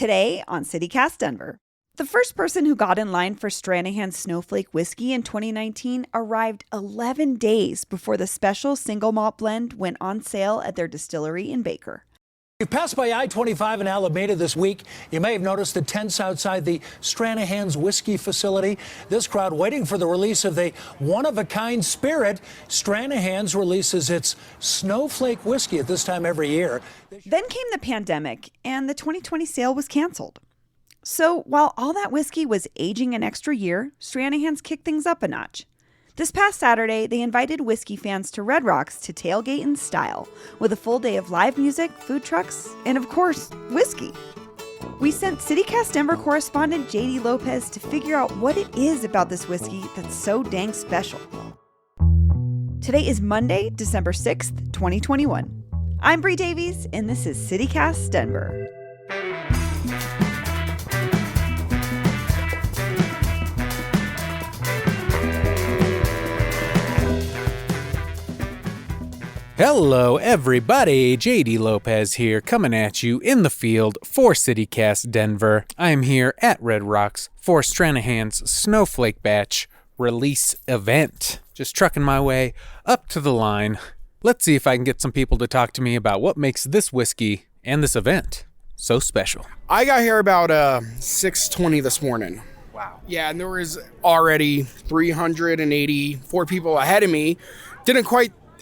Today on CityCast Denver. The first person who got in line for Stranahan Snowflake whiskey in 2019 arrived 11 days before the special single malt blend went on sale at their distillery in Baker. You passed by I-25 in Alameda this week. You may have noticed the tents outside the Stranahan's whiskey facility. This crowd waiting for the release of the one-of-a-kind spirit. Stranahan's releases its Snowflake whiskey at this time every year. Then came the pandemic, and the 2020 sale was canceled. So while all that whiskey was aging an extra year, Stranahan's kicked things up a notch. This past Saturday, they invited whiskey fans to Red Rocks to tailgate in style, with a full day of live music, food trucks, and of course, whiskey. We sent CityCast Denver correspondent JD Lopez to figure out what it is about this whiskey that's so dang special. Today is Monday, December 6th, 2021. I'm Bree Davies, and this is CityCast Denver. Hello everybody, JD Lopez here, coming at you in the field for CityCast Denver. I am here at Red Rocks for Stranahan's Snowflake Batch release event. Just trucking my way up to the line. Let's see if I can get some people to talk to me about what makes this whiskey and this event so special. I got here about 6:20 this morning. Wow. Yeah, and there was already 384 people ahead of me.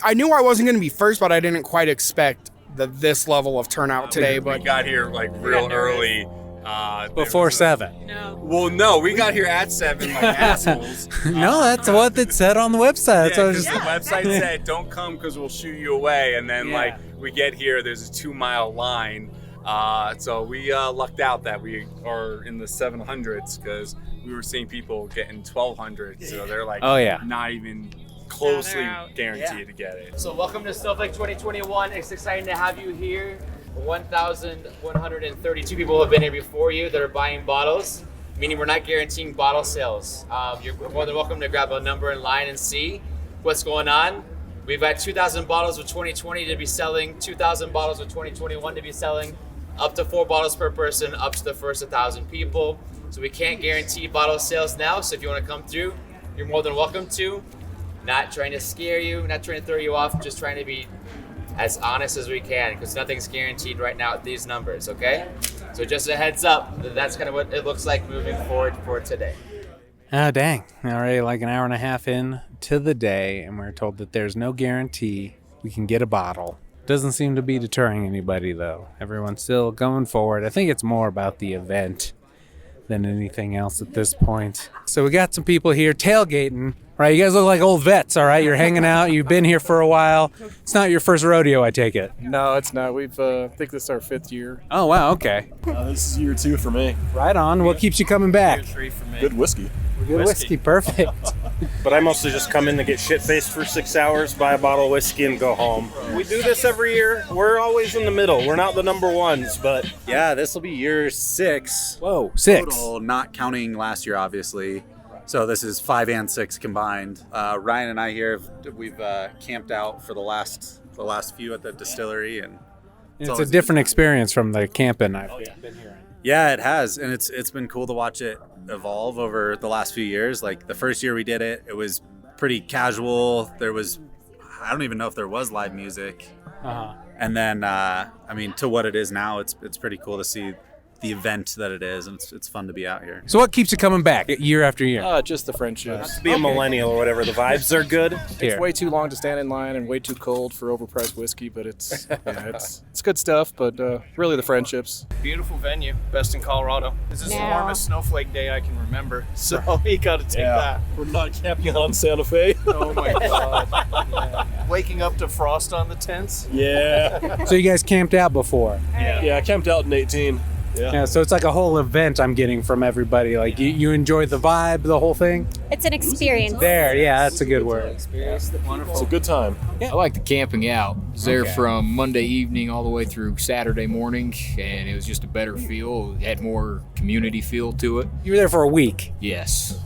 I knew I wasn't going to be first, but I didn't quite expect this level of turnout today. We got here like real early. Before 7. Well, no, we got here at 7 like assholes. No, that's what it said on the website. Yeah, So the website said, don't come because we'll shoot you away. And then we get here, there's a 2-mile line. So we lucked out that we are in the 700s because we were seeing people getting 1200s. So they're like, not even closely guaranteed to get it. So welcome to Snowflake 2021. It's exciting to have you here. 1,132 people have been here before you that are buying bottles, meaning we're not guaranteeing bottle sales. You're more than welcome to grab a number in line and see what's going on. We've got 2,000 bottles of 2020 to be selling, 2,000 bottles of 2021 to be selling, up to 4 bottles per person, up to the first 1,000 people. So we can't guarantee bottle sales now, so if you want to come through, you're more than welcome to. Not trying to scare you, not trying to throw you off, just trying to be as honest as we can because nothing's guaranteed right now at these numbers, okay? So just a heads up, that's kind of what it looks like moving forward for today. Oh, dang. Already like an hour and a half in to the day, and we're told that there's no guarantee we can get a bottle. Doesn't seem to be deterring anybody, though. Everyone's still going forward. I think it's more about the event than anything else at this point. So we got some people here tailgating. Right, you guys look like old vets, all right? You're hanging out. You've been here for a while. It's not your first rodeo, I take it. No, it's not. I think this is our 5th year. Oh, wow, okay. This is year 2 for me. Right on. What keeps you coming back? Year 3 for me. Good whiskey. Good whiskey, perfect. But I mostly just come in to get shit-faced for 6 hours, buy a bottle of whiskey, and go home. We do this every year. We're always in the middle. We're not the number ones, but... Yeah, this will be year 6. Whoa, 6. Total, not counting last year, obviously. So this is 5 and 6 combined. Ryan and I here, we've camped out for the last few at the distillery, and it's a different experience from the camping I've been here. Yeah, it has, and it's been cool to watch it evolve over the last few years. Like the first year we did it, it was pretty casual. I don't even know if there was live music. And then, to what it is now, it's pretty cool to see the event that it is, and it's fun to be out here. So what keeps you coming back year after year? Just the friendships. To be a millennial or whatever, the vibes are good. It's way too long to stand in line and way too cold for overpriced whiskey, but it's good stuff, but really the friendships. Beautiful venue, best in Colorado. This is the warmest snowflake day I can remember, so you gotta take that. We're not camping on Santa Fe. Oh my God. Yeah. Waking up to frost on the tents. Yeah. So you guys camped out before? Yeah, I camped out in 18. Yeah, so it's like a whole event I'm getting from everybody. Like, you enjoy the vibe, the whole thing? It's an experience. There, yeah, that's a good word. Wonderful. It's a good time. I like the camping out. I was there from Monday evening all the way through Saturday morning, and it was just a better feel. It had more community feel to it. You were there for a week. Yes.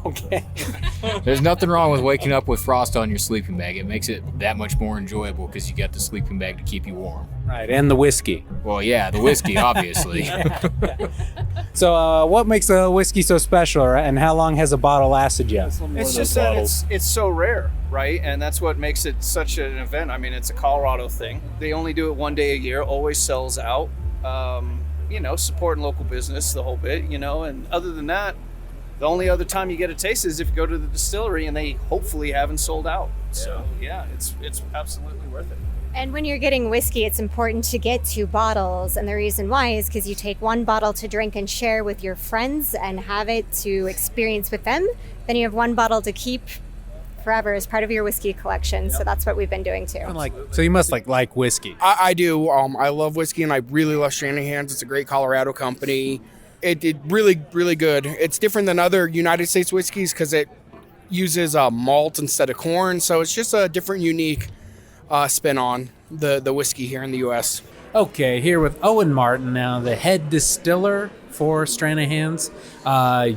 Okay. There's nothing wrong with waking up with frost on your sleeping bag. It makes it that much more enjoyable because you got the sleeping bag to keep you warm. Right, and the whiskey. Well, yeah, the whiskey, obviously. So, what makes a whiskey so special, and how long has a bottle lasted you? It's just that it's so rare, right? And that's what makes it such an event. I mean, it's a Colorado thing. They only do it one day a year, always sells out. Supporting local business, the whole bit, and other than that, the only other time you get a taste is if you go to the distillery and they hopefully haven't sold out. So, yeah, it's absolutely worth it. And when you're getting whiskey, it's important to get 2 bottles. And the reason why is because you take 1 bottle to drink and share with your friends and have it to experience with them. Then you have 1 bottle to keep forever as part of your whiskey collection. So that's what we've been doing too. So you must like whiskey. I do. I love whiskey, and I really love Stranahan's. It's a great Colorado company. It really, really good. It's different than other United States whiskeys because it uses malt instead of corn. So it's just a different, unique spin on the whiskey here in the U.S. Okay, here with Owen Martin now, the head distiller for Stranahan's.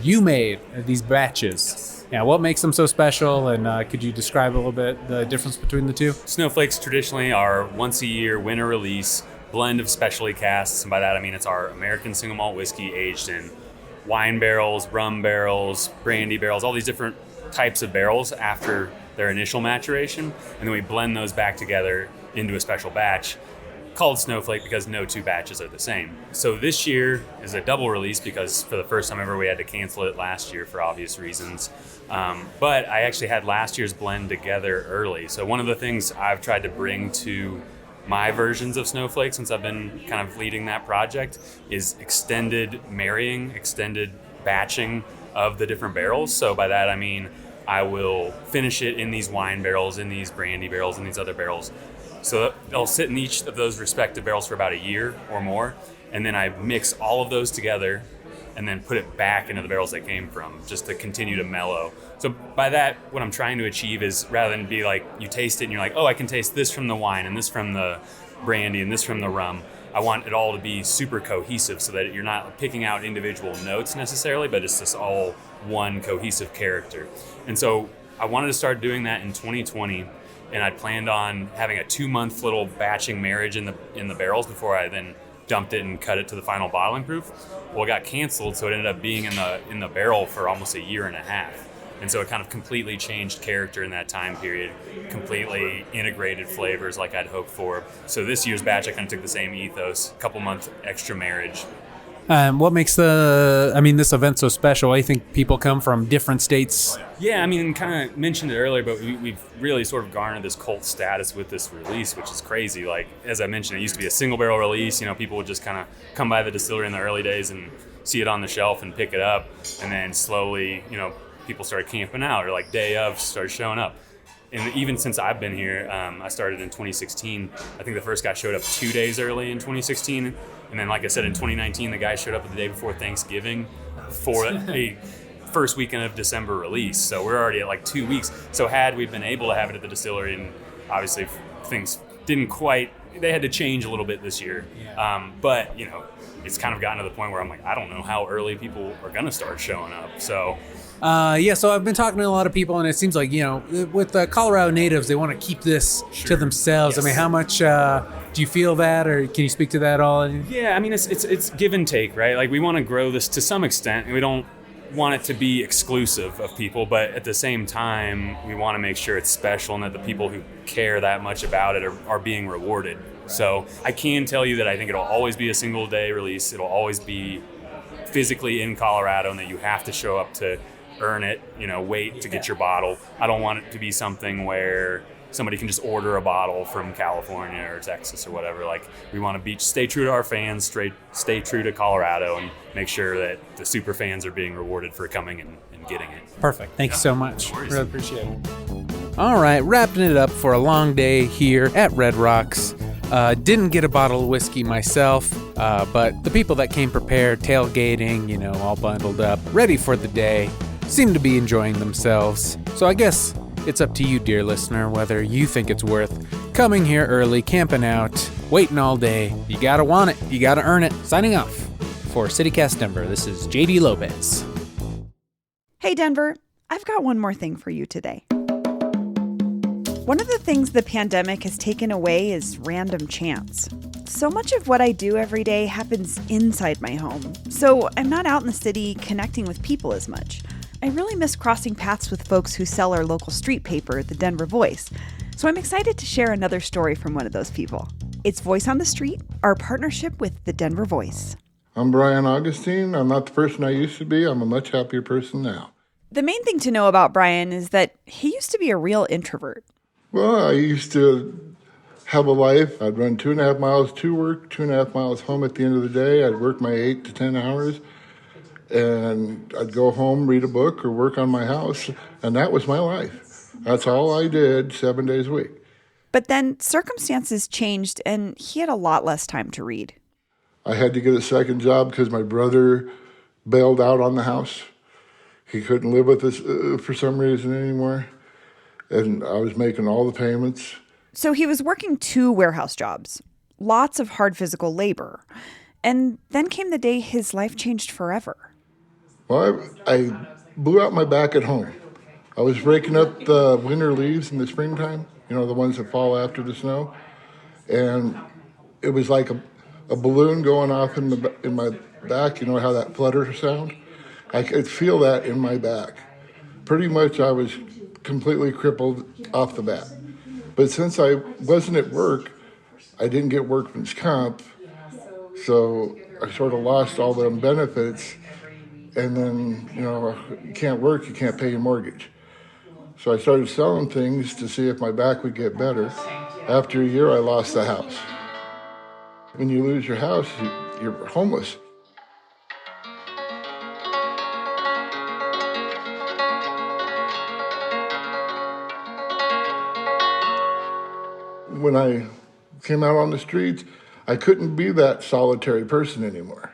You made these batches. Yeah, what makes them so special, and could you describe a little bit the difference between the two? Snowflake's traditionally our once-a-year winter release blend of specialty casks, and by that I mean it's our American single malt whiskey aged in wine barrels, rum barrels, brandy barrels, all these different types of barrels after their initial maturation, and then we blend those back together into a special batch called Snowflake because no 2 batches are the same. So this year is a double release because for the first time ever we had to cancel it last year for obvious reasons. But I actually had last year's blend together early. So one of the things I've tried to bring to my versions of Snowflake since I've been kind of leading that project is extended marrying, extended batching of the different barrels. So by that I mean I will finish it in these wine barrels, in these brandy barrels, in these other barrels. So they'll sit in each of those respective barrels for about a year or more, and then I mix all of those together and then put it back into the barrels they came from just to continue to mellow. So by that, what I'm trying to achieve is rather than be like, you taste it and you're like, oh, I can taste this from the wine and this from the brandy and this from the rum. I want it all to be super cohesive so that you're not picking out individual notes necessarily, but it's just all one cohesive character. And so I wanted to start doing that in 2020, and I planned on having a 2-month little batching marriage in the barrels before I then dumped it and cut it to the final bottling proof. Well, it got canceled, so it ended up being in the barrel for almost a year and a half. And so it kind of completely changed character in that time period, completely integrated flavors like I'd hoped for. So this year's batch, I kind of took the same ethos, a couple month extra marriage. What makes this event so special? I think people come from different states. Yeah, I mean, kind of mentioned it earlier, but we've really sort of garnered this cult status with this release, which is crazy. Like, as I mentioned, it used to be a single barrel release. People would just kind of come by the distillery in the early days and see it on the shelf and pick it up. And then slowly, people started camping out, or like day of started showing up. And even since I've been here, I started in 2016. I think the first guy showed up 2 days early in 2016. And then, like I said, in 2019, the guy showed up the day before Thanksgiving for a first weekend of December release. So we're already at like 2 weeks. So had we been able to have it at the distillery, and obviously things didn't quite, they had to change a little bit this year. Yeah. But, it's kind of gotten to the point where I'm like, I don't know how early people are going to start showing up. So... So I've been talking to a lot of people, and it seems like, with the Colorado natives, they want to keep this to themselves. Yes. I mean, how much do you feel that, or can you speak to that at all? Yeah, I mean, it's give and take, right? Like, we want to grow this to some extent, and we don't want it to be exclusive of people, but at the same time, we want to make sure it's special and that the people who care that much about it are being rewarded. Right. So I can tell you that I think it'll always be a single day release. It'll always be physically in Colorado, and that you have to show up to earn it, wait to get your bottle. I don't want it to be something where somebody can just order a bottle from California or Texas or whatever. Like, we want to stay true to our fans, stay true to Colorado, and make sure that the super fans are being rewarded for coming and getting it. Perfect. Thank you so much. Really appreciate it. All right, wrapping it up for a long day here at Red Rocks. Didn't get a bottle of whiskey myself, but the people that came prepared, tailgating, all bundled up, ready for the day. seem to be enjoying themselves. So I guess it's up to you, dear listener, whether you think it's worth coming here early, camping out, waiting all day. You gotta want it. You gotta earn it. Signing off for CityCast Denver, this is JD Lopez. Hey, Denver, I've got one more thing for you today. One of the things the pandemic has taken away is random chance. So much of what I do every day happens inside my home, so I'm not out in the city connecting with people as much. I really miss crossing paths with folks who sell our local street paper, the Denver Voice, so I'm excited to share another story from one of those people. It's Voice on the Street, our partnership with the Denver Voice. I'm Brian Augustine. I'm not the person I used to be. I'm a much happier person now. The main thing to know about Brian is that he used to be a real introvert. Well, I used to have a life. I'd run 2.5 miles to work, 2.5 miles home at the end of the day. I'd work my 8 to 10 hours, and I'd go home, read a book, or work on my house, and that was my life. That's all I did 7 days a week. But then circumstances changed, and he had a lot less time to read. I had to get a second job because my brother bailed out on the house. He couldn't live with us for some reason anymore, and I was making all the payments. So he was working 2 warehouse jobs, lots of hard physical labor. And then came the day his life changed forever. Well, I blew out my back at home. I was raking up the winter leaves in the springtime, the ones that fall after the snow. And it was like a balloon going off in my back, how that flutter sound? I could feel that in my back. Pretty much I was completely crippled off the bat. But since I wasn't at work, I didn't get workman's comp, so I sort of lost all them benefits. And then, you can't work, you can't pay your mortgage. So I started selling things to see if my back would get better. After a year, I lost the house. When you lose your house, you're homeless. When I came out on the streets, I couldn't be that solitary person anymore.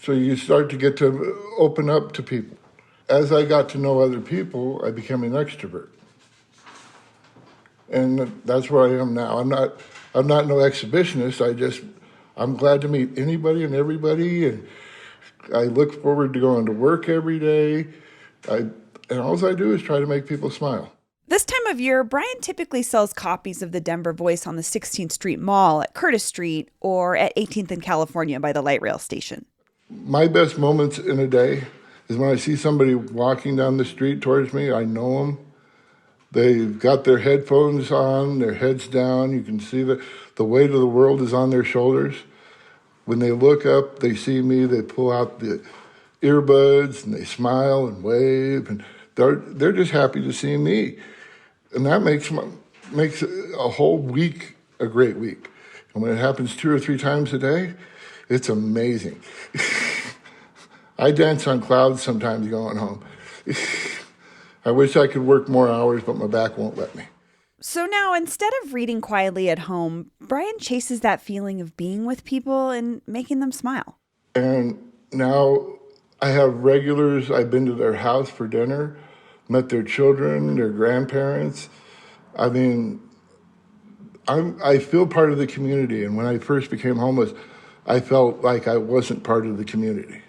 So you start to get to open up to people. As I got to know other people, I became an extrovert. And that's where I am now. I'm not no exhibitionist. I'm glad to meet anybody and everybody, and I look forward to going to work every day. And all I do is try to make people smile. This time of year, Brian typically sells copies of the Denver Voice on the 16th Street Mall at Curtis Street or at 18th and California by the light rail station. My best moments in a day is when I see somebody walking down the street towards me. I know them. They've got their headphones on, their heads down. You can see the weight of the world is on their shoulders. When they look up, they see me, they pull out the earbuds and they smile and wave, and they're just happy to see me. And that makes a whole week a great week. And when it happens 2 or 3 times a day, it's amazing. I dance on clouds sometimes going home. I wish I could work more hours, but my back won't let me. So now, instead of reading quietly at home, Brian chases that feeling of being with people and making them smile. And now I have regulars. I've been to their house for dinner, met their children, their grandparents. I mean, I feel part of the community. And when I first became homeless, I felt like I wasn't part of the community.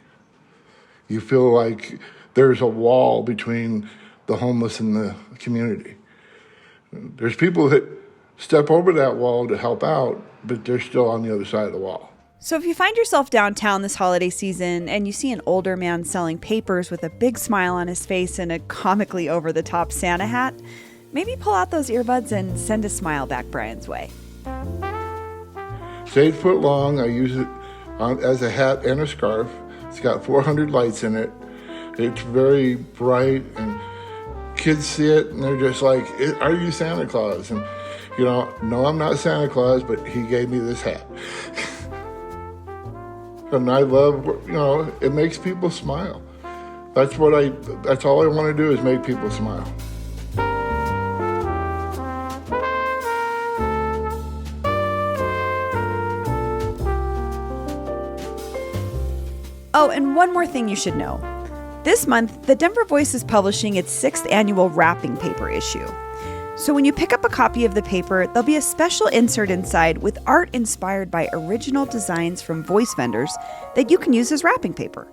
You feel like there's a wall between the homeless and the community. There's people that step over that wall to help out, but they're still on the other side of the wall. So if you find yourself downtown this holiday season and you see an older man selling papers with a big smile on his face and a comically over-the-top Santa hat, maybe pull out those earbuds and send a smile back Brian's way. It's 8 foot long. I use it as a hat and a scarf. It's got 400 lights in it. It's very bright, and kids see it and they're just like, "Are you Santa Claus?" And no, I'm not Santa Claus, but he gave me this hat. And I love, it makes people smile. That's all I want to do is make people smile. Oh, and one more thing you should know. This month, the Denver Voice is publishing its 6th annual wrapping paper issue. So when you pick up a copy of the paper, there'll be a special insert inside with art inspired by original designs from voice vendors that you can use as wrapping paper.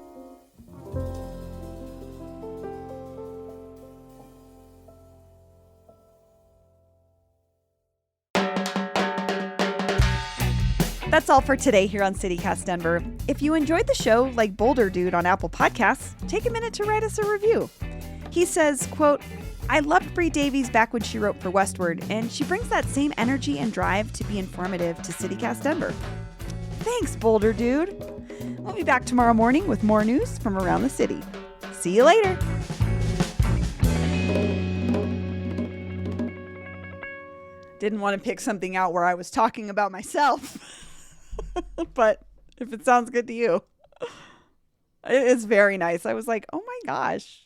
That's all for today here on CityCast Denver. If you enjoyed the show, like Boulder Dude on Apple Podcasts, take a minute to write us a review. He says, quote, I loved Bree Davies back when she wrote for Westward, and she brings that same energy and drive to be informative to CityCast Denver. Thanks, Boulder Dude. We'll be back tomorrow morning with more news from around the city. See you later. Didn't want to pick something out where I was talking about myself. But if it sounds good to you, it is very nice. I was like, oh my gosh.